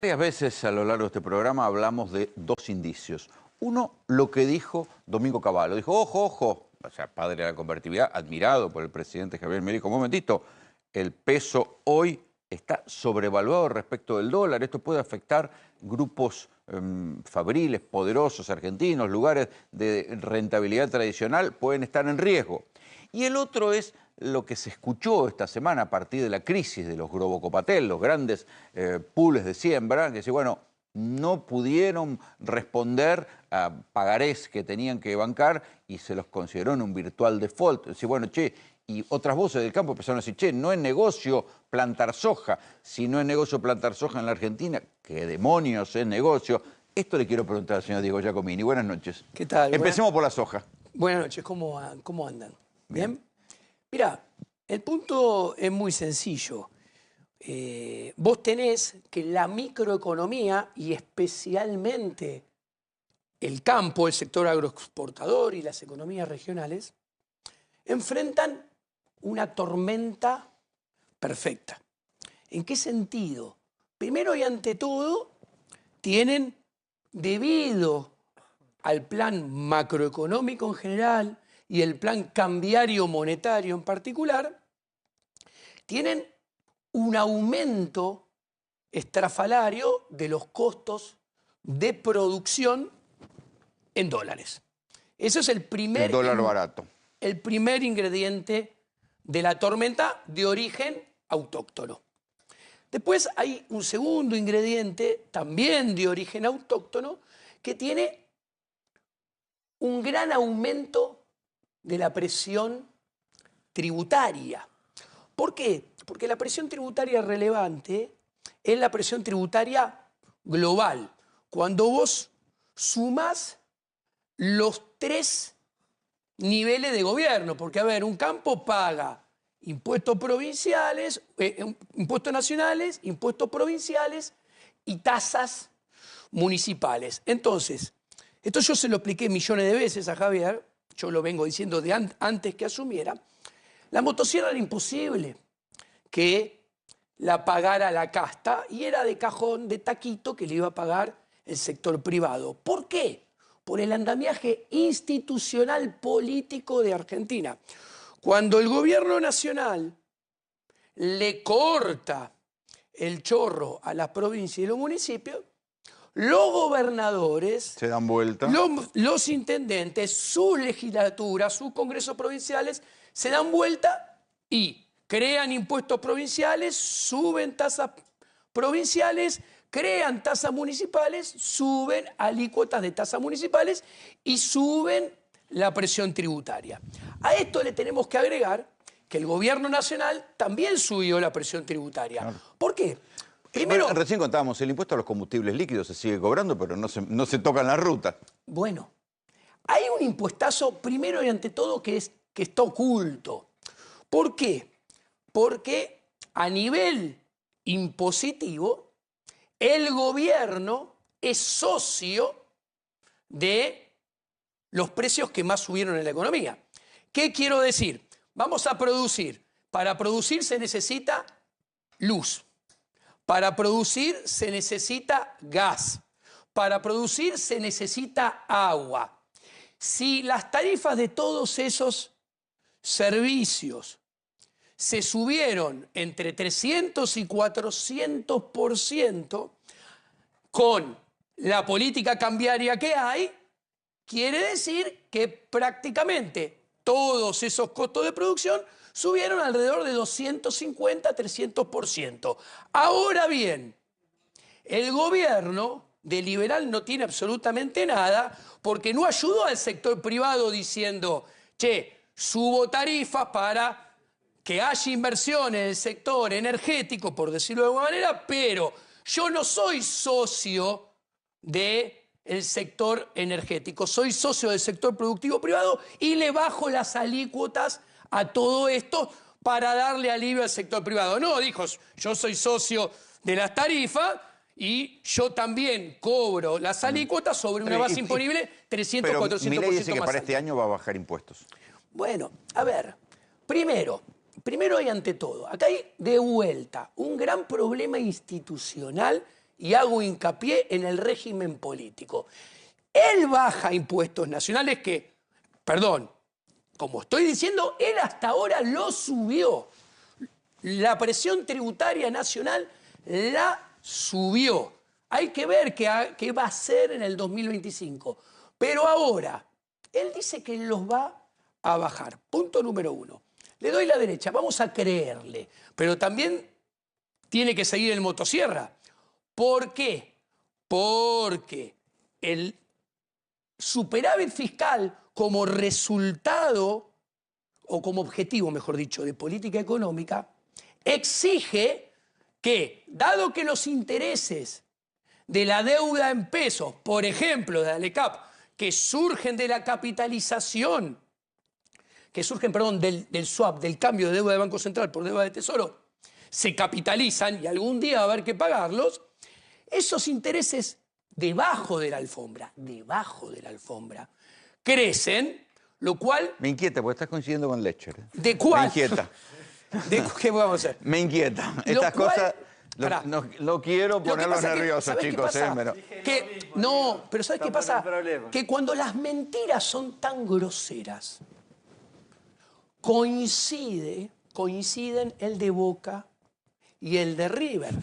Varias veces a lo largo de este programa hablamos de dos indicios. Uno, lo que dijo Domingo Cavallo. Dijo, ojo, ojo, o sea, padre de la convertibilidad, admirado por el presidente Javier Milei. Un momentito, el peso hoy está sobrevaluado respecto del dólar. Esto puede afectar grupos fabriles, poderosos, argentinos, lugares de rentabilidad tradicional, pueden estar en riesgo. Y el otro es lo que se escuchó esta semana a partir de la crisis de los Globocopatel, los grandes pools de siembra, que dice, bueno, no pudieron responder a pagarés que tenían que bancar y se los consideró en un virtual default. Dice, bueno, che, y otras voces del campo empezaron a decir, che, no es negocio plantar soja. Si no es negocio plantar soja en la Argentina, ¿qué demonios es negocio? Esto le quiero preguntar al señor Diego Giacomini. Buenas noches. ¿Qué tal? Empecemos por la soja. Buenas noches, ¿cómo andan? ¿Bien? Mira, el punto es muy sencillo. Vos tenés que la microeconomía y especialmente el campo, el sector agroexportador y las economías regionales enfrentan una tormenta perfecta. ¿En qué sentido? Primero y ante todo, tienen, debido al plan macroeconómico en general y el plan cambiario monetario en particular, tienen un aumento estrafalario de los costos de producción en dólares. Eso es el primer ingrediente de la tormenta de origen autóctono. Después hay un segundo ingrediente, también de origen autóctono, que tiene un gran aumento de la presión tributaria. ¿Por qué? Porque la presión tributaria relevante es la presión tributaria global. Cuando vos sumás los tres niveles de gobierno, porque a ver, un campo paga impuestos provinciales, impuestos nacionales, impuestos provinciales y tasas municipales. Entonces, esto yo se lo expliqué millones de veces a Javier, yo lo vengo diciendo de antes que asumiera. La motosierra era imposible que la pagara la casta y era de cajón, de taquito, que le iba a pagar el sector privado. ¿Por qué? Por el andamiaje institucional político de Argentina. Cuando el gobierno nacional le corta el chorro a las provincias y los municipios, los gobernadores se dan vuelta. Los intendentes, sus legislaturas, sus congresos provinciales se dan vuelta y crean impuestos provinciales, suben tasas provinciales, crean tasas municipales, suben alícuotas de tasas municipales y suben la presión tributaria. A esto le tenemos que agregar que el gobierno nacional también subió la presión tributaria. Claro. ¿Por qué? Primero, bueno, recién contábamos, el impuesto a los combustibles líquidos se sigue cobrando, pero no se toca en la ruta. Bueno, hay un impuestazo, primero y ante todo, que está oculto. ¿Por qué? Porque a nivel impositivo, el gobierno es socio de los precios que más subieron en la economía. ¿Qué quiero decir? Vamos a producir. Para producir se necesita luz. Para producir se necesita gas. Para producir se necesita agua. Si las tarifas de todos esos servicios se subieron entre 300 y 400% con la política cambiaria que hay, quiere decir que prácticamente todos esos costos de producción subieron alrededor de 250 a 300%. Ahora bien, el gobierno de liberal no tiene absolutamente nada porque no ayudó al sector privado diciendo, che, subo tarifas para que haya inversión en el sector energético, por decirlo de alguna manera, pero yo no soy socio del sector energético, soy socio del sector productivo privado y le bajo las alícuotas a todo esto para darle alivio al sector privado. No, dijo, yo soy socio de las tarifas y yo también cobro las alícuotas sobre una base imponible 300, 400% Milei dice que más para alta. este año va a bajar impuestos. Bueno, a ver, primero y ante todo, acá hay de vuelta un gran problema institucional y hago hincapié en el régimen político. Él baja impuestos nacionales que, perdón, como estoy diciendo, él hasta ahora lo subió. La presión tributaria nacional la subió. Hay que ver qué va a hacer en el 2025. Pero ahora, él dice que los va a bajar. Punto número 1. Le doy la derecha, vamos a creerle. Pero también tiene que seguir el motosierra. ¿Por qué? Porque el superávit fiscal como resultado, o como objetivo, mejor dicho, de política económica, exige que, dado que los intereses de la deuda en pesos, por ejemplo, de ALECAP, que surgen de la capitalización, que surgen, perdón, del swap, del cambio de deuda de Banco Central por deuda de Tesoro, se capitalizan y algún día va a haber que pagarlos, esos intereses debajo de la alfombra, crecen, lo cual... Me inquieta, porque estás coincidiendo con Lecher. ¿De cuál? Me inquieta. ¿Qué vamos a hacer? Me inquieta. Estas cosas... No quiero ponerlos nerviosos, chicos. Pero ¿sabes qué pasa? Que cuando las mentiras son tan groseras, coinciden el de Boca y el de River.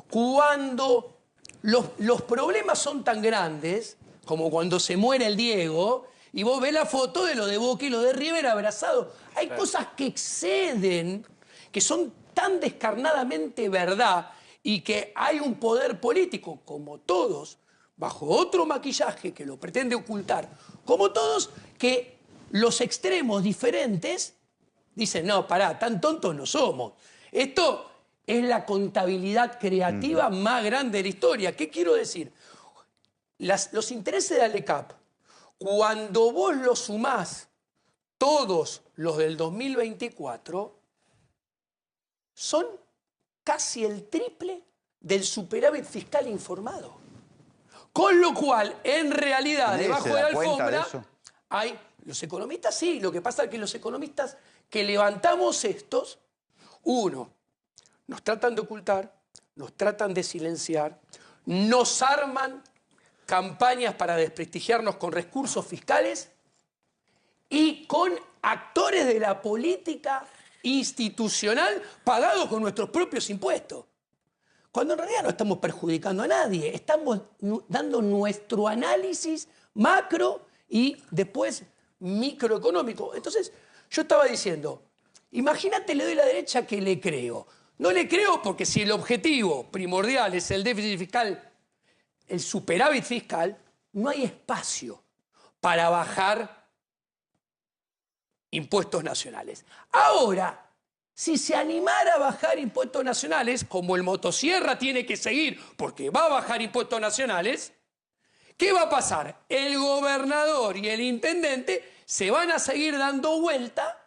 Cuando los problemas son tan grandes, como cuando se muere el Diego, y vos ves la foto de lo de Boca y lo de River abrazados. Hay cosas que exceden, que son tan descarnadamente verdad, y que hay un poder político, como todos, bajo otro maquillaje que lo pretende ocultar, como todos, que los extremos diferentes dicen, no, pará, tan tontos no somos. Esto es la contabilidad creativa más grande de la historia. ¿Qué quiero decir? Los intereses de ALECAP, cuando vos los sumás, todos los del 2024, son casi el triple del superávit fiscal informado. Con lo cual, en realidad, debajo de la alfombra, hay... Los economistas sí, lo que pasa es que los economistas que levantamos estos, uno, nos tratan de ocultar, nos tratan de silenciar, nos arman campañas para desprestigiarnos con recursos fiscales y con actores de la política institucional pagados con nuestros propios impuestos. Cuando en realidad no estamos perjudicando a nadie, estamos dando nuestro análisis macro y después microeconómico. Entonces, yo estaba diciendo, imagínate, le doy la derecha que le creo. No le creo porque si el objetivo primordial es el déficit fiscal, el superávit fiscal, no hay espacio para bajar impuestos nacionales. Ahora, si se animara a bajar impuestos nacionales, como el motosierra tiene que seguir porque va a bajar impuestos nacionales, ¿qué va a pasar? El gobernador y el intendente se van a seguir dando vuelta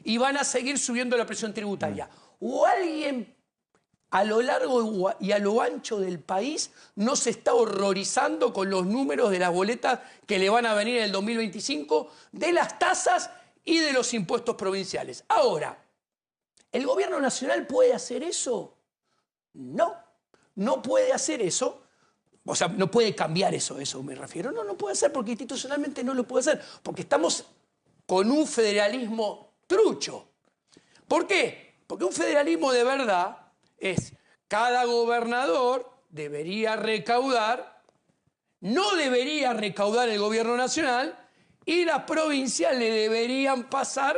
y van a seguir subiendo la presión tributaria. O alguien a lo largo y a lo ancho del país no se está horrorizando con los números de las boletas que le van a venir en el 2025, de las tasas y de los impuestos provinciales. Ahora, ¿el gobierno nacional puede hacer eso? No, no puede hacer eso. O sea, no puede cambiar eso me refiero. No, no puede hacer porque institucionalmente no lo puede hacer. Porque estamos con un federalismo trucho. ¿Por qué? Porque un federalismo de verdad es cada gobernador debería recaudar, no debería recaudar el gobierno nacional y las provincias le deberían pasar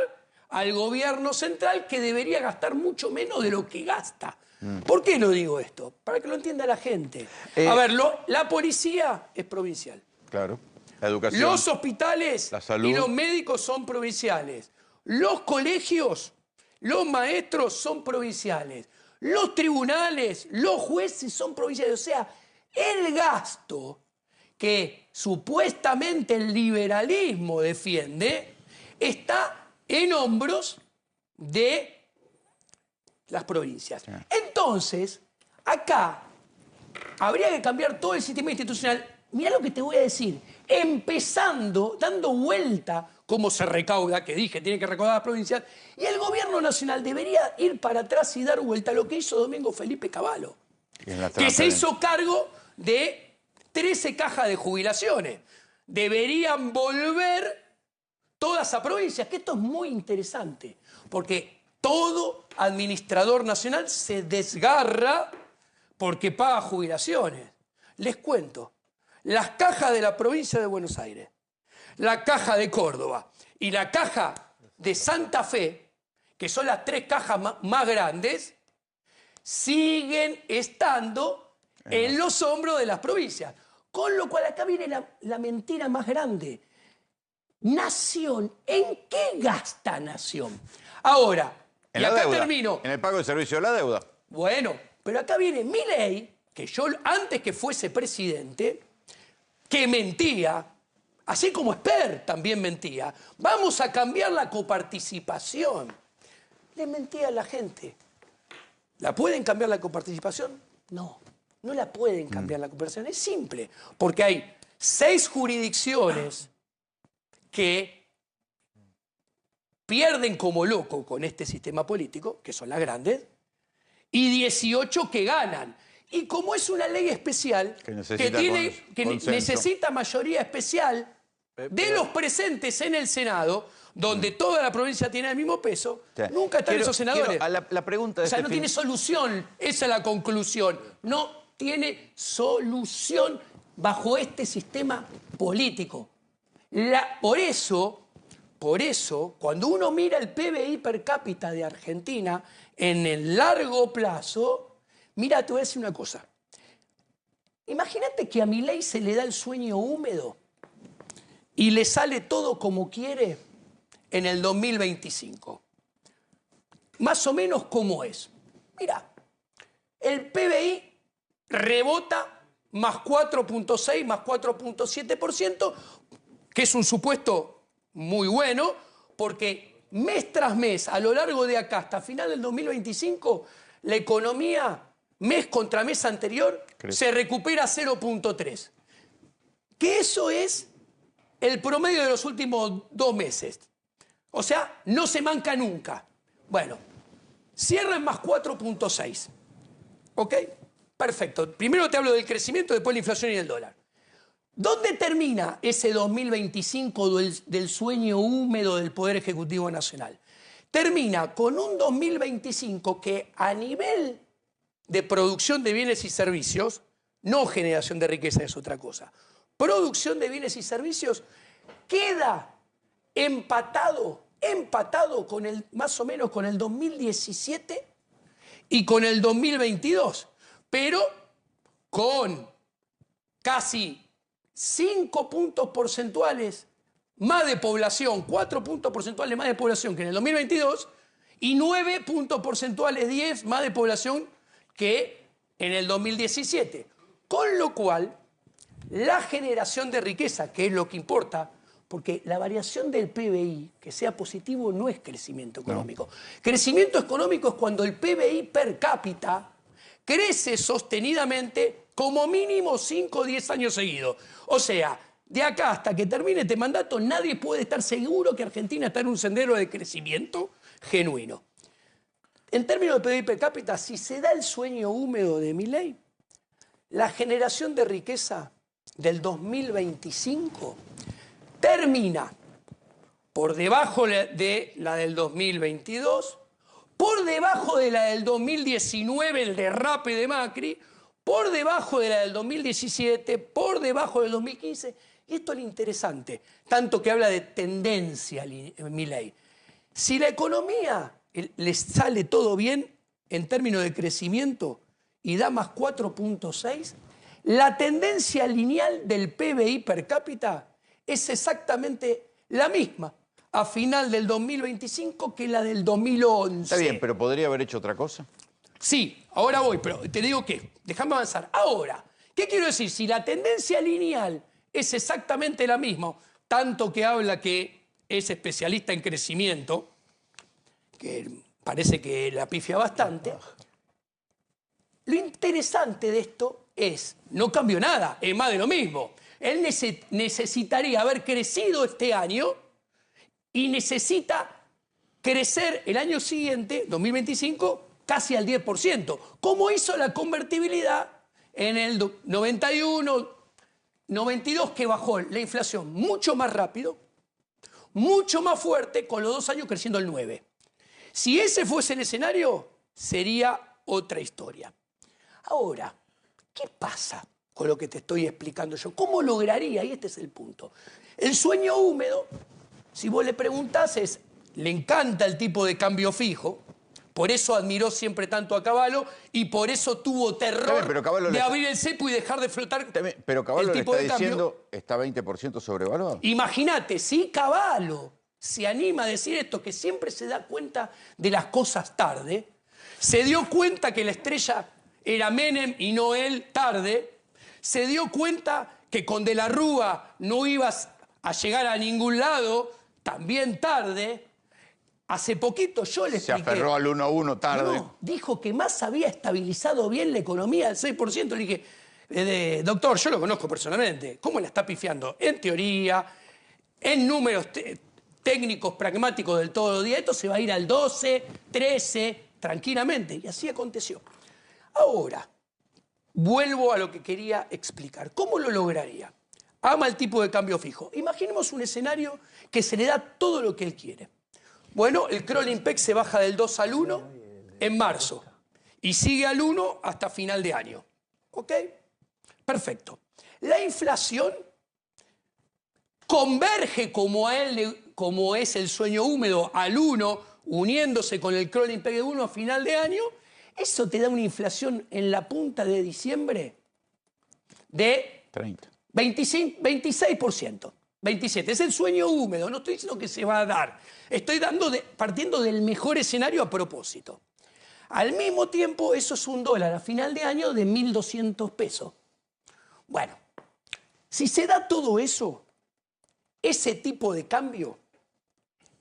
al gobierno central, que debería gastar mucho menos de lo que gasta. ¿Por qué lo digo esto? Para que lo entienda la gente. A ver, la policía es provincial. Claro. La educación. Los hospitales la salud. Y los médicos son provinciales. Los colegios, los maestros son provinciales. Los tribunales, los jueces son provinciales. O sea, el gasto que supuestamente el liberalismo defiende está en hombros de las provincias. Entonces, acá habría que cambiar todo el sistema institucional. Mirá lo que te voy a decir. Empezando, dando vuelta cómo se recauda, que dije, tiene que recaudar las provincias, y el gobierno nacional debería ir para atrás y dar vuelta a lo que hizo Domingo Felipe Cavallo. que se hizo cargo de 13 cajas de jubilaciones. Deberían volver todas a provincias, que esto es muy interesante, porque todo administrador nacional se desgarra porque paga jubilaciones. Les cuento, las cajas de la provincia de Buenos Aires, la caja de Córdoba y la caja de Santa Fe, que son las 3 cajas más grandes, siguen estando en los hombros de las provincias. Con lo cual acá viene la mentira más grande. Nación, ¿en qué gasta Nación? Ahora, en y la acá deuda, termino. en el pago de servicio de la deuda. Bueno, pero acá viene Milei, que yo antes que fuese presidente, que mentía, así como Esper también mentía, vamos a cambiar la coparticipación. Le mentía a la gente. ¿La pueden cambiar la coparticipación? No, no la pueden cambiar la coparticipación. Es simple, porque hay 6 jurisdicciones que pierden como loco con este sistema político, que son las grandes, y 18 que ganan. Y como es una ley especial que necesita mayoría especial de los presentes en el Senado, donde toda la provincia tiene el mismo peso, nunca están esos senadores. La pregunta de o sea, no tiene solución. Esa es la conclusión. No tiene solución bajo este sistema político. Por eso, cuando uno mira el PBI per cápita de Argentina en el largo plazo, mira, te voy a decir una cosa. Imagínate que a Milei se le da el sueño húmedo y le sale todo como quiere en el 2025. Más o menos como es. Mira, el PBI rebota más 4.6, más 4.7%, que es un supuesto muy bueno, porque mes tras mes, a lo largo de acá, hasta final del 2025, la economía, mes contra mes anterior, se recupera 0.3. Que eso es el promedio de los últimos 2 meses. O sea, no se manca nunca. Bueno, cierra en más 4.6. ¿Ok? Perfecto. Primero te hablo del crecimiento, después la inflación y el dólar. ¿Dónde termina ese 2025 del sueño húmedo del Poder Ejecutivo Nacional? Termina con un 2025 que a nivel de producción de bienes y servicios, no generación de riqueza es otra cosa, producción de bienes y servicios, queda empatado con más o menos con el 2017 y con el 2022, pero con casi 5 puntos porcentuales más de población, 4 puntos porcentuales más de población que en el 2022 y 9 puntos porcentuales, 10 más de población que en el 2017. Con lo cual, la generación de riqueza, que es lo que importa, porque la variación del PBI, que sea positivo, no es crecimiento económico. No. Crecimiento económico es cuando el PBI per cápita crece sostenidamente como mínimo 5 o 10 años seguidos. O sea, de acá hasta que termine este mandato, nadie puede estar seguro que Argentina está en un sendero de crecimiento genuino. En términos de PBI per cápita, si se da el sueño húmedo de Milei, la generación de riqueza del 2025 termina por debajo de la del 2022, por debajo de la del 2019, el derrape de Macri, por debajo de la del 2017, por debajo del 2015. Y esto es lo interesante, tanto que habla de tendencia Milei. Si la economía les sale todo bien en términos de crecimiento y da más 4.6, la tendencia lineal del PBI per cápita es exactamente la misma a final del 2025 que la del 2011. Está bien, pero ¿podría haber hecho otra cosa? Sí, ahora voy, pero te digo que, déjame avanzar. Ahora, ¿qué quiero decir? Si la tendencia lineal es exactamente la misma, tanto que habla que es especialista en crecimiento, que parece que la pifia bastante, lo interesante de esto es, no cambió nada, es más de lo mismo. Él necesitaría haber crecido este año y necesita crecer el año siguiente, 2025, casi al 10%. ¿Cómo hizo la convertibilidad en el 91, 92, que bajó la inflación mucho más rápido, mucho más fuerte, con los 2 años creciendo el 9%? Si ese fuese el escenario, sería otra historia. Ahora, ¿qué pasa con lo que te estoy explicando yo? ¿Cómo lograría? Y este es el punto. El sueño húmedo, si vos le preguntás, le encanta el tipo de cambio fijo, por eso admiró siempre tanto a Cavallo y por eso tuvo terror de abrir el cepo y dejar de flotar. Pero Cavallo le está diciendo, ¿está 20% sobrevaluado? Imagínate, si Cavallo se anima a decir esto, que siempre se da cuenta de las cosas tarde, se dio cuenta que la estrella era Menem y no él tarde, se dio cuenta que con De la Rúa no ibas a llegar a ningún lado, también tarde. Hace poquito yo le expliqué. Se aferró al 1-1 tarde. No, dijo que más había estabilizado bien la economía al 6%. Le dije, doctor, yo lo conozco personalmente. ¿Cómo la está pifiando? En teoría, en números técnicos, pragmáticos del todo día. Esto se va a ir al 12, 13, tranquilamente. Y así aconteció. Ahora, vuelvo a lo que quería explicar. ¿Cómo lo lograría? Ama el tipo de cambio fijo. Imaginemos un escenario que se le da todo lo que él quiere. Bueno, el crawling peg se baja del 2 al 1 en marzo y sigue al 1 hasta final de año. ¿Ok? Perfecto. La inflación converge como es el sueño húmedo al 1, uniéndose con el crawling peg de 1 a final de año. Eso te da una inflación en la punta de diciembre de 26%. 27. Es el sueño húmedo. No estoy diciendo que se va a dar. Estoy partiendo del mejor escenario a propósito. Al mismo tiempo, eso es $1 a final de año de 1.200 pesos. Bueno, si se da todo eso, ese tipo de cambio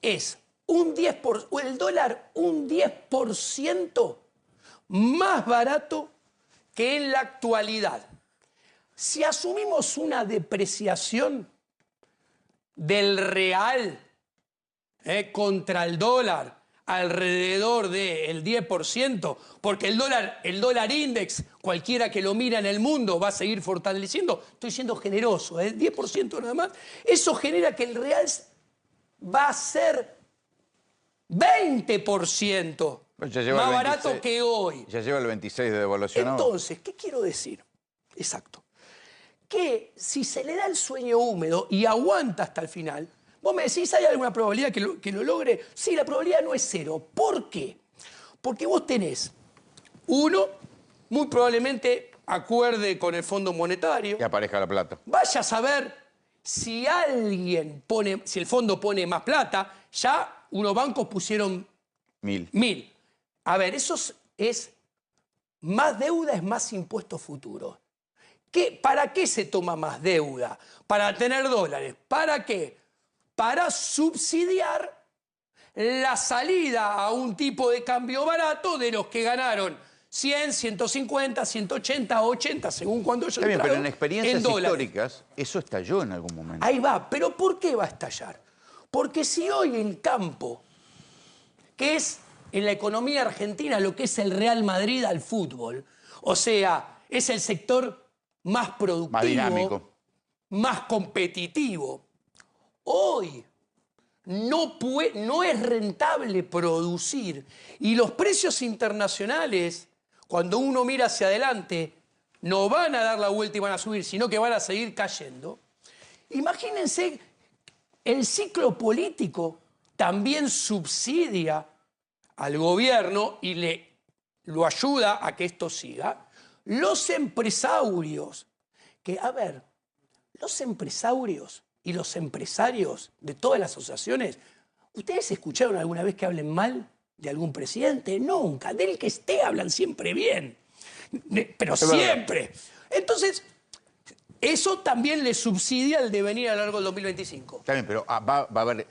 es el dólar un 10% más barato que en la actualidad. Si asumimos una depreciación del real contra el dólar alrededor del 10%, porque el dólar index, cualquiera que lo mira en el mundo, va a seguir fortaleciendo. Estoy siendo generoso, 10% nada más. Eso genera que el real va a ser 20% más barato que hoy. Ya lleva el 26 de devaluación. Entonces, ¿qué quiero decir? Exacto. Que si se le da el sueño húmedo y aguanta hasta el final, vos me decís, ¿hay alguna probabilidad que lo logre? Sí, la probabilidad no es 0. ¿Por qué? Porque vos tenés uno, muy probablemente acuerde con el Fondo Monetario. Y aparezca la plata. Vaya a saber si si el fondo pone más plata, ya unos bancos pusieron 1.000. A ver, eso es más deuda, es más impuestos futuros. ¿Para qué se toma más deuda? Para tener dólares. ¿Para qué? Para subsidiar la salida a un tipo de cambio barato de los que ganaron 100, 150, 180, 80, según cuando ellos entraron. Pero en experiencias históricas eso estalló en algún momento. Ahí va. ¿Pero por qué va a estallar? Porque si hoy el campo, que es en la economía argentina lo que es el Real Madrid al fútbol, o sea, es el sector más productivo, más dinámico, más competitivo. Hoy no es rentable producir y los precios internacionales, cuando uno mira hacia adelante, no van a dar la vuelta y van a subir, sino que van a seguir cayendo. Imagínense, el ciclo político también subsidia al gobierno y lo ayuda a que esto siga. Los empresarios, los empresarios y los empresarios de todas las asociaciones, ¿ustedes escucharon alguna vez que hablen mal de algún presidente? Nunca. Del que esté hablan siempre bien. Pero siempre. Entonces, eso también le subsidia el devenir a lo largo del 2025. Está bien, pero va a haber...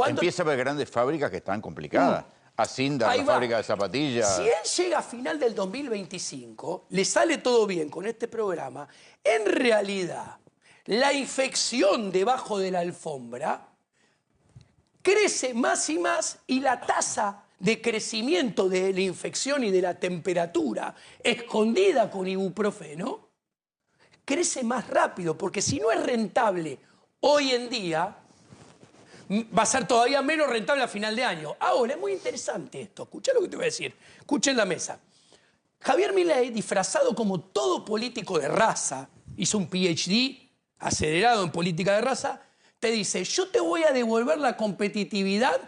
Empieza a haber grandes fábricas que están complicadas. Asindar, la fábrica de zapatillas. Si él llega a final del 2025, le sale todo bien con este programa, en realidad la infección debajo de la alfombra crece más y más y la tasa de crecimiento de la infección y de la temperatura escondida con ibuprofeno, crece más rápido, porque si no es rentable hoy en día, va a ser todavía menos rentable a final de año. Ahora, es muy interesante esto. Escuchá lo que te voy a decir. Escuchen la mesa. Javier Milei, disfrazado como todo político de raza, hizo un PhD acelerado en política de raza, te dice, yo te voy a devolver la competitividad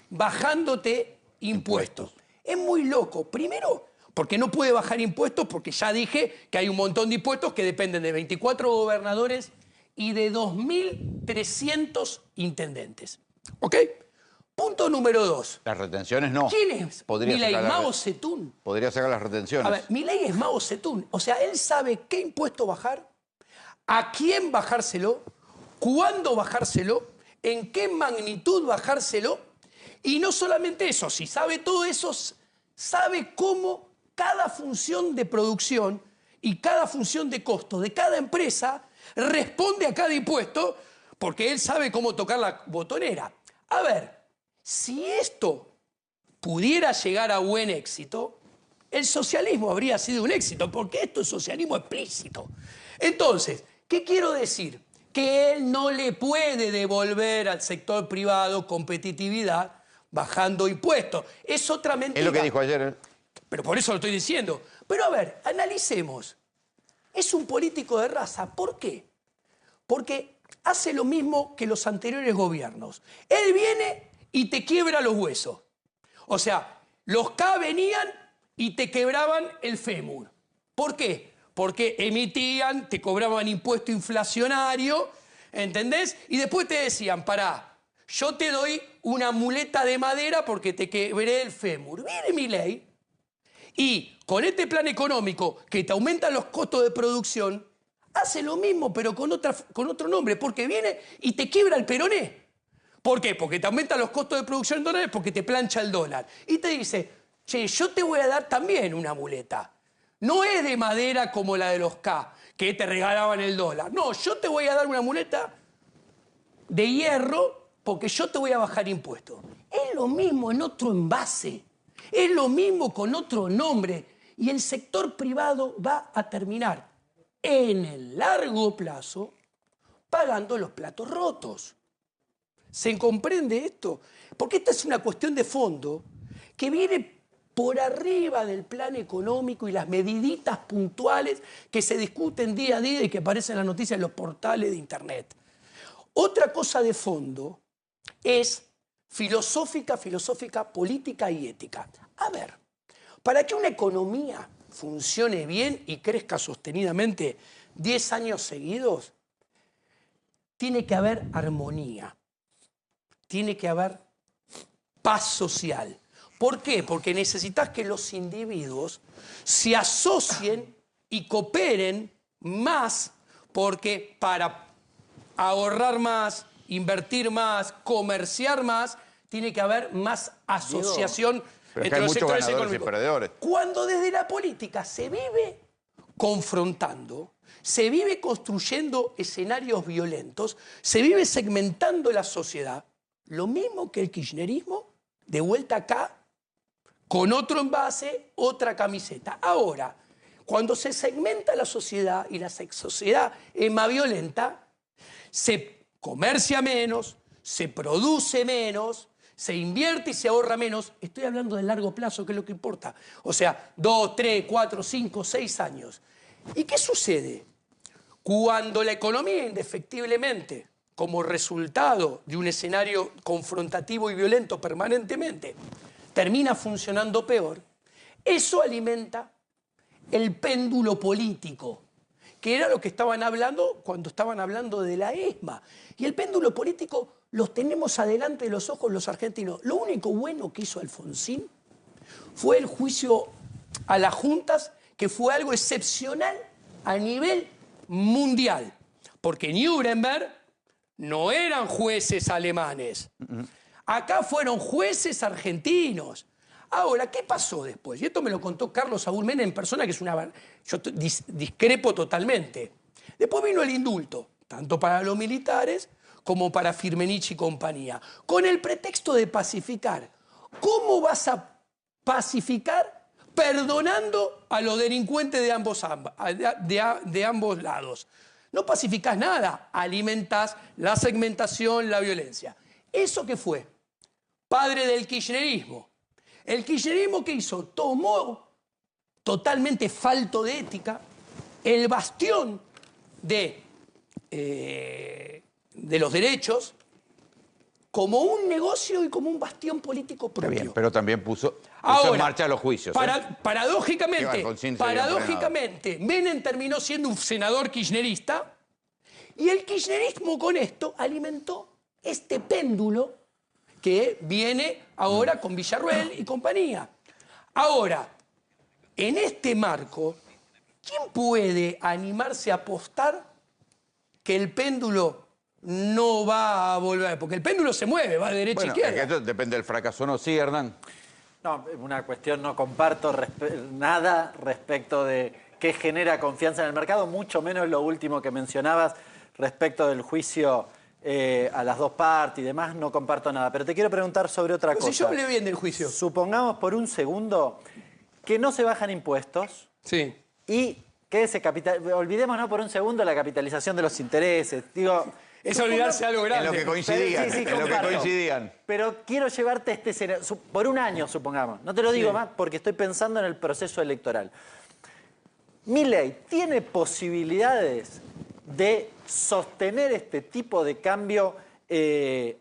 bajándote impuestos. Es muy loco. Primero, porque no puede bajar impuestos, porque ya dije que hay un montón de impuestos que dependen de 24 gobernadores y de 2.300 intendentes. ¿Ok? Punto número 2. Las retenciones no. ¿Quién es Milei? Mao Zedong. Podría sacar las retenciones. A ver, Milei es Mao Zedong. O sea, él sabe qué impuesto bajar, a quién bajárselo, cuándo bajárselo, en qué magnitud bajárselo. Y no solamente eso, si sabe todo eso, sabe cómo cada función de producción y cada función de costo de cada empresa responde a cada impuesto, porque él sabe cómo tocar la botonera. A ver, si esto pudiera llegar a buen éxito, el socialismo habría sido un éxito, porque esto es socialismo explícito. Entonces, ¿qué quiero decir? Que él no le puede devolver al sector privado competitividad bajando impuestos. Es otra mentira. Es lo que dijo ayer, ¿eh? Pero por eso lo estoy diciendo. Pero a ver, analicemos. Es un político de raza. ¿Por qué? Porque hace lo mismo que los anteriores gobiernos. Él viene y te quiebra los huesos. O sea, los K venían y te quebraban el fémur. ¿Por qué? Porque emitían, te cobraban impuesto inflacionario, ¿entendés? Y después te decían, pará, yo te doy una muleta de madera porque te quebré el fémur. Viene Milei y con este plan económico que te aumenta los costos de producción, hace lo mismo pero con otro nombre, porque viene y te quiebra el peroné. ¿Por qué? Porque te aumenta los costos de producción en dólares, porque te plancha el dólar. Y te dice, che, yo te voy a dar también una muleta. No es de madera como la de los K, que te regalaban el dólar. No, yo te voy a dar una muleta de hierro porque yo te voy a bajar impuestos. Es lo mismo en otro envase. Es lo mismo con otro nombre. Y el sector privado va a terminar en el largo plazo pagando los platos rotos. ¿Se comprende esto? Porque esta es una cuestión de fondo que viene por arriba del plan económico y las mediditas puntuales que se discuten día a día y que aparecen en las noticias en los portales de Internet. Otra cosa de fondo es filosófica, política y ética. A ver, para que una economía funcione bien y crezca sostenidamente 10 años seguidos, tiene que haber armonía, tiene que haber paz social. ¿Por qué? Porque necesitas que los individuos se asocien y cooperen más, porque para ahorrar más, invertir más, comerciar más, tiene que haber más asociación entre los sectores económicos. Y perdedores. Cuando desde la política se vive confrontando, se vive construyendo escenarios violentos, se vive segmentando la sociedad, lo mismo que el kirchnerismo, de vuelta acá, con otro envase, otra camiseta. Ahora, cuando se segmenta la sociedad y la sociedad es más violenta, se comercia menos, se produce menos, se invierte y se ahorra menos. Estoy hablando de largo plazo, que es lo que importa. O sea, 2, 3, 4, 5, 6 años. ¿Y qué sucede? Cuando la economía, indefectiblemente, como resultado de un escenario confrontativo y violento permanentemente, termina funcionando peor, eso alimenta el péndulo político, que era lo que estaban hablando cuando estaban hablando de la ESMA. Y el péndulo político los tenemos adelante de los ojos los argentinos. Lo único bueno que hizo Alfonsín fue el juicio a las juntas, que fue algo excepcional a nivel mundial, porque Nuremberg no eran jueces alemanes. Acá fueron jueces argentinos. Ahora, ¿qué pasó después? Y esto me lo contó Carlos Saúl Menem en persona, que es una... Yo discrepo totalmente. Después vino el indulto, tanto para los militares como para Firmenich y compañía, con el pretexto de pacificar. ¿Cómo vas a pacificar perdonando a los delincuentes de ambos lados? No pacificás nada, alimentás la segmentación, la violencia. ¿Eso qué fue? Padre del kirchnerismo. El kirchnerismo, ¿qué hizo? Tomó, totalmente falto de ética, el bastión de los derechos como un negocio y como un bastión político propio. Está bien, pero también puso Ahora, en marcha los juicios. Paradójicamente, Menem terminó siendo un senador kirchnerista y el kirchnerismo con esto alimentó este péndulo que viene ahora con Villarruel y compañía. Ahora, en este marco, ¿quién puede animarse a apostar que el péndulo no va a volver? Porque el péndulo se mueve, va de derecha a izquierda. Esto depende del fracaso, ¿no? Sí, Hernán. No, una cuestión, no comparto nada respecto de qué genera confianza en el mercado, mucho menos lo último que mencionabas respecto del juicio a las dos partes y demás, no comparto nada. Pero te quiero preguntar sobre otra cosa. Si yo hablé bien del juicio. Supongamos por un segundo que no se bajan impuestos. Sí. Y que olvidémonos por un segundo la capitalización de los intereses. Digo, es olvidarse algo grande. En lo que coincidían, sí, en lo que coincidían. Pero quiero llevarte este escenario, por un año, supongamos. No te lo digo más porque estoy pensando en el proceso electoral. Milei tiene posibilidades de sostener este tipo de cambio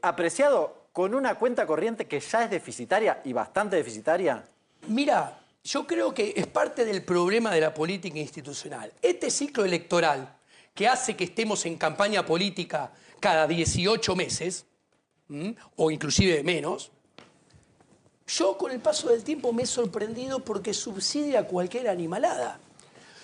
apreciado con una cuenta corriente que ya es deficitaria y bastante deficitaria. Mira, yo creo que es parte del problema de la política institucional. Este ciclo electoral que hace que estemos en campaña política cada 18 meses, o inclusive menos, yo con el paso del tiempo me he sorprendido porque subsidia cualquier animalada.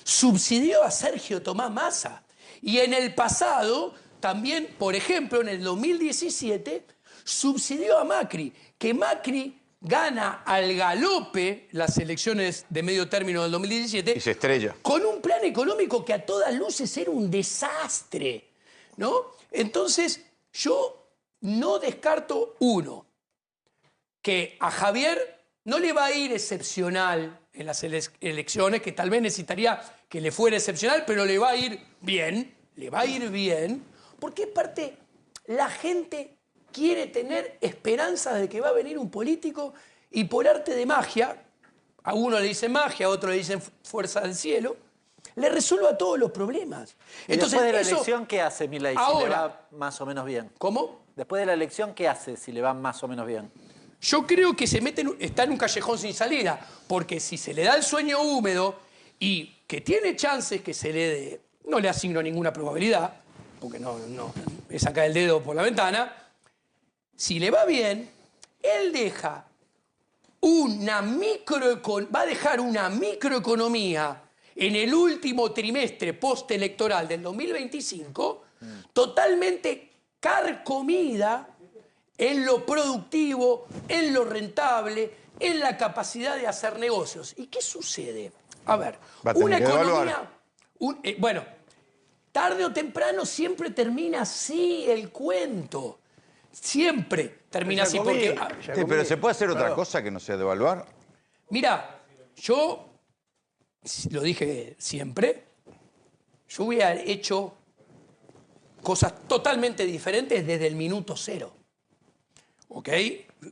Subsidió a Sergio Tomás Massa. Y en el pasado, también, por ejemplo, en el 2017, subsidió a Macri, que Macri gana al galope las elecciones de medio término del 2017. Y se estrella. Con un plan económico que a todas luces era un desastre, ¿no? Entonces, yo no descarto, uno, que a Javier no le va a ir excepcional en las elecciones, que tal vez necesitaría que le fuera excepcional, pero le va a ir bien, porque parte, la gente quiere tener esperanzas de que va a venir un político y por arte de magia, a uno le dicen magia, a otro le dicen fuerza del cielo, le resuelva todos los problemas. Entonces, después de la elección, ¿qué hace Milei si le va más o menos bien? ¿Cómo? Después de la elección, ¿qué hace si le va más o menos bien? Yo creo que está en un callejón sin salida, porque si se le da el sueño húmedo y que tiene chances que se le dé, no le asigno ninguna probabilidad, porque no es sacar el dedo por la ventana, si le va bien, él deja va a dejar una microeconomía en el último trimestre postelectoral del 2025 totalmente carcomida en lo productivo, en lo rentable, en la capacidad de hacer negocios. ¿Y qué sucede? A ver, una economía... bueno, tarde o temprano siempre termina así el cuento. Siempre termina así. Porque, sí, pero ¿se puede hacer otra cosa que no sea devaluar? Mira, yo lo dije siempre, yo hubiera hecho cosas totalmente diferentes desde el minuto cero. ¿Ok?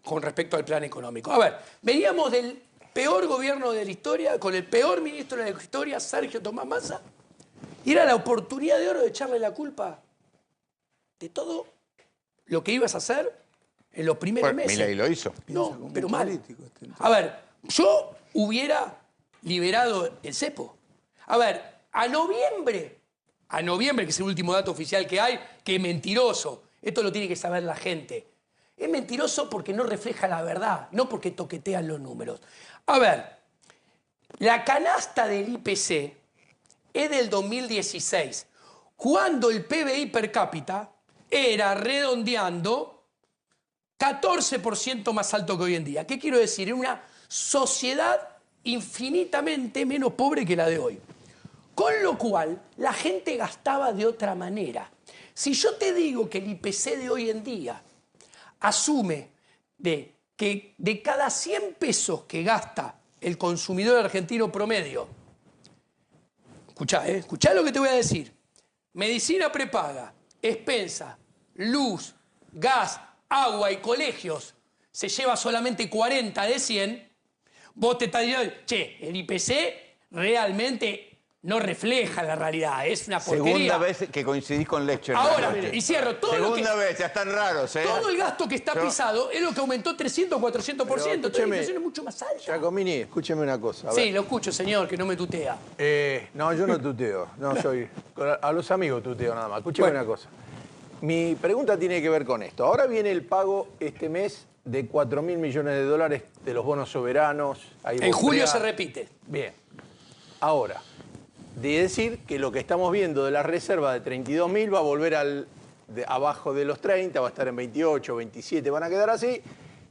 Con respecto al plan económico. A ver, veníamos del peor gobierno de la historia, con el peor ministro de la historia, Sergio Tomás Massa, y era la oportunidad de oro de echarle la culpa de todo lo que ibas a hacer en los primeros meses. Milei lo hizo. No, pero mal. A ver, yo hubiera liberado el cepo. A ver, a noviembre, que es el último dato oficial que hay, que es mentiroso. Esto lo tiene que saber la gente. Es mentiroso porque no refleja la verdad, no porque toquetean los números. A ver, la canasta del IPC es del 2016, cuando el PBI per cápita era, redondeando, 14% más alto que hoy en día. ¿Qué quiero decir? Es una sociedad infinitamente menos pobre que la de hoy. Con lo cual, la gente gastaba de otra manera. Si yo te digo que el IPC de hoy en día asume de que de cada 100 pesos que gasta el consumidor argentino promedio, escuchá lo que te voy a decir, medicina prepaga, expensa, luz, gas, agua y colegios, se lleva solamente 40 de 100, vos te estás diciendo, che, el IPC realmente no refleja la realidad, es una porquería. Segunda vez que coincidís con Lecher. Ahora, y cierro, Segunda vez, ya están raros, ¿eh? todo el gasto que está pisado es lo que aumentó 300, 400%, toda la inflación es mucho más alta. Giacomini, escúcheme una cosa. a Sí, ver. lo escucho, señor, que no me tutea. No, yo no tuteo. No soy. A los amigos tuteo nada más. Escúcheme una cosa. Mi pregunta tiene que ver con esto. Ahora viene el pago este mes de 4.000 millones de dólares de los bonos soberanos. En julio se repite. Bien. Ahora, de decir que lo que estamos viendo de la reserva de 32.000 va a volver abajo de los 30, va a estar en 28, 27, van a quedar así.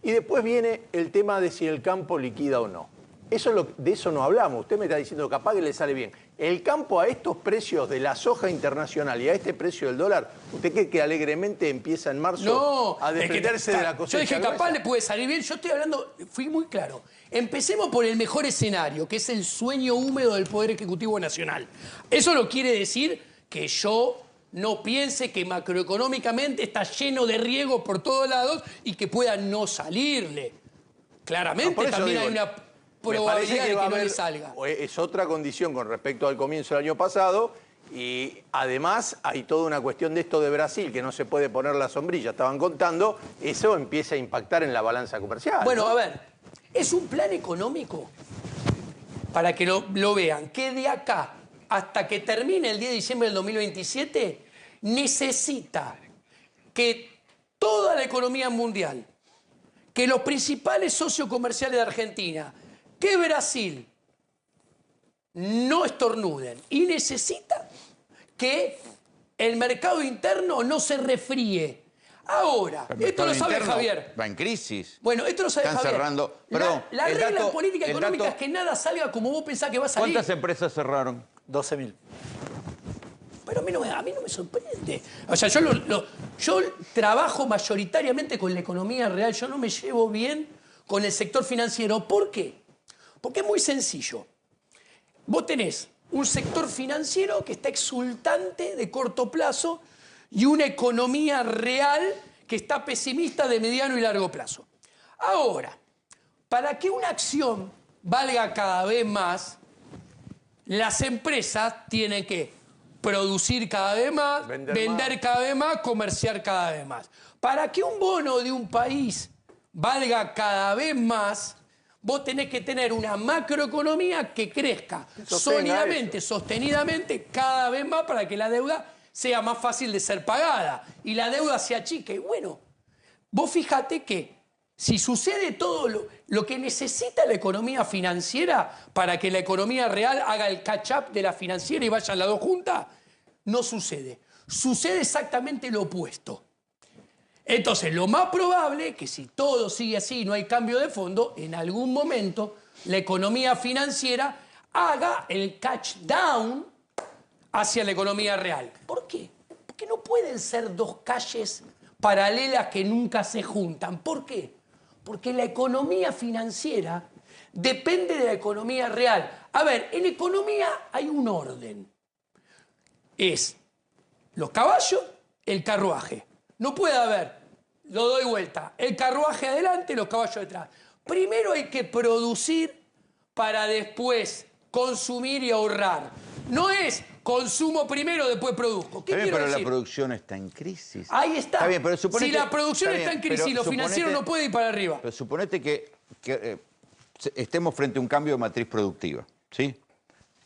Y después viene el tema de si el campo liquida o no. De eso no hablamos. Usted me está diciendo capaz que le sale bien. El campo a estos precios de la soja internacional y a este precio del dólar, ¿usted cree que alegremente empieza en marzo a desprenderse de la cosecha? Yo dije, capaz le puede salir bien. Yo estoy hablando, fui muy claro. Empecemos por el mejor escenario, que es el sueño húmedo del Poder Ejecutivo Nacional. Eso no quiere decir que yo no piense que macroeconómicamente está lleno de riesgos por todos lados y que pueda no salirle. Claramente también hay una probabilidad de que no le salga. Es otra condición con respecto al comienzo del año pasado y además hay toda una cuestión de esto de Brasil, que no se puede poner la sombrilla, estaban contando, eso empieza a impactar en la balanza comercial. Bueno, ¿no? a ver, es un plan económico, para que lo vean, que de acá hasta que termine el 10 de diciembre del 2027 necesita que toda la economía mundial, que los principales socios comerciales de Argentina, que Brasil no estornuden y necesita que el mercado interno no se refríe. Ahora, esto lo sabe Javier. Va en crisis. Bueno, esto lo sabe Están Javier. cerrando. Perdón, La regla dato- en política el económica dato- es que nada salga como vos pensás que va a salir. ¿Cuántas empresas cerraron? 12.000. Pero a mí no me sorprende. O sea, yo trabajo mayoritariamente con la economía real. Yo no me llevo bien con el sector financiero. ¿Por qué? Porque es muy sencillo. Vos tenés un sector financiero que está exultante de corto plazo y una economía real que está pesimista de mediano y largo plazo. Ahora, para que una acción valga cada vez más, las empresas tienen que producir cada vez más, vender cada vez más, comerciar cada vez más. Para que un bono de un país valga cada vez más, vos tenés que tener una macroeconomía que crezca sólidamente, sostenidamente, cada vez más para que la deuda sea más fácil de ser pagada y la deuda se achique. Y bueno, vos fíjate que si sucede todo lo que necesita la economía financiera para que la economía real haga el catch-up de la financiera y vayan las dos juntas, no sucede. Sucede exactamente lo opuesto. Entonces, lo más probable es que si todo sigue así y no hay cambio de fondo, en algún momento la economía financiera haga el catch down hacia la economía real. ¿Por qué? Porque no pueden ser dos calles paralelas que nunca se juntan. ¿Por qué? Porque la economía financiera depende de la economía real. A ver, en economía hay un orden. Es los caballos, el carruaje. No puede haber, lo doy vuelta, el carruaje adelante, los caballos detrás. Primero hay que producir para después consumir y ahorrar. No es consumo primero, después produzco. ¿Qué Está bien, quiero pero decir? la producción está en crisis. Ahí está. Está bien, pero si suponete- la producción está está en bien, crisis, pero lo financiero suponete- no puede ir para arriba. Pero suponete que estemos frente a un cambio de matriz productiva, ¿sí?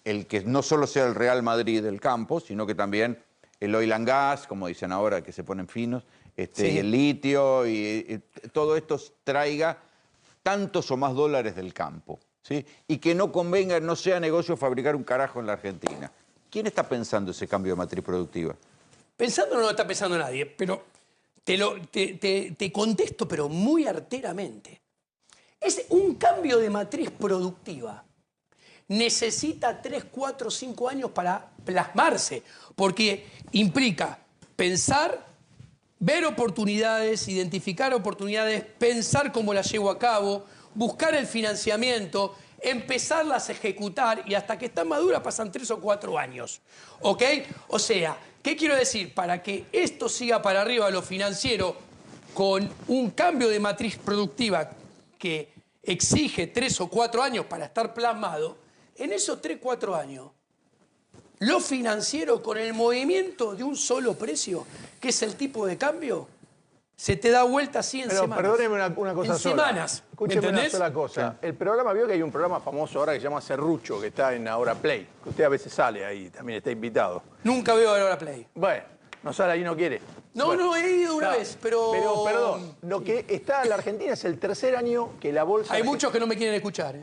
El que no solo sea el Real Madrid del campo, sino que también el oil and gas, como dicen ahora, que se ponen finos, y el litio, y todo esto traiga tantos o más dólares del campo, ¿sí? Y que no convenga, no sea negocio fabricar un carajo en la Argentina. ¿Quién está pensando ese cambio de matriz productiva? Pensando no lo está pensando nadie, pero te contesto, pero muy arteramente. Es un cambio de matriz productiva. Necesita 3, 4, 5 años para plasmarse, porque implica pensar ver oportunidades, identificar oportunidades, pensar cómo las llevo a cabo, buscar el financiamiento, empezarlas a ejecutar y hasta que están maduras pasan 3 o 4 años. ¿Ok? O sea, ¿qué quiero decir? Para que esto siga para arriba lo financiero con un cambio de matriz productiva que exige 3 o 4 años para estar plasmado, en esos 3 o 4 años, lo financiero con el movimiento de un solo precio, que es el tipo de cambio, se te da vuelta así en semanas. Perdóneme una cosa en sola. semanas. Escúcheme una ¿Entendés? sola cosa. El programa, vio que hay un programa famoso ahora que se llama Serrucho, que está en Ahora Play. Que usted a veces sale ahí, también está invitado. Nunca veo Ahora Play. Bueno, no sale ahí, no quiere. No, Bueno, he ido una vez, pero... Pero, perdón, lo que está en la Argentina es el tercer año que la bolsa... Hay muchos que no me quieren escuchar.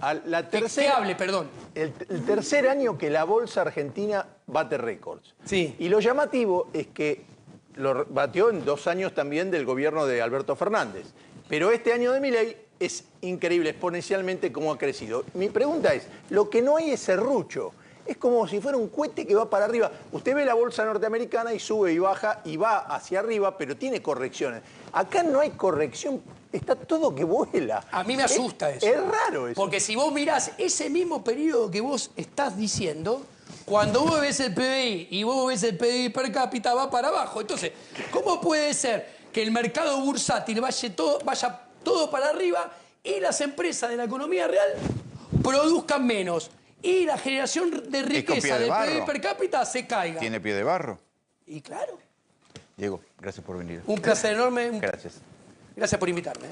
Que hable, perdón. El tercer año que la bolsa argentina bate récords. Sí. Y lo llamativo es que lo batió en 2 años también del gobierno de Alberto Fernández. Pero este año de Milei es increíble exponencialmente cómo ha crecido. Mi pregunta es, lo que no hay es serrucho. Es como si fuera un cohete que va para arriba. Usted ve la bolsa norteamericana y sube y baja y va hacia arriba, pero tiene correcciones. Acá no hay corrección, está todo que vuela. A mí me asusta eso. Es raro eso. Porque si vos mirás ese mismo periodo que vos estás diciendo, cuando vos ves el PBI y vos ves el PBI per cápita, va para abajo. Entonces, ¿cómo puede ser que el mercado bursátil vaya todo para arriba y las empresas de la economía real produzcan menos? Y la generación de riqueza del PBI per cápita se caiga. ¿Tiene pie de barro? Y claro. Diego, gracias por venir. Un placer enorme. Gracias. Gracias por invitarme.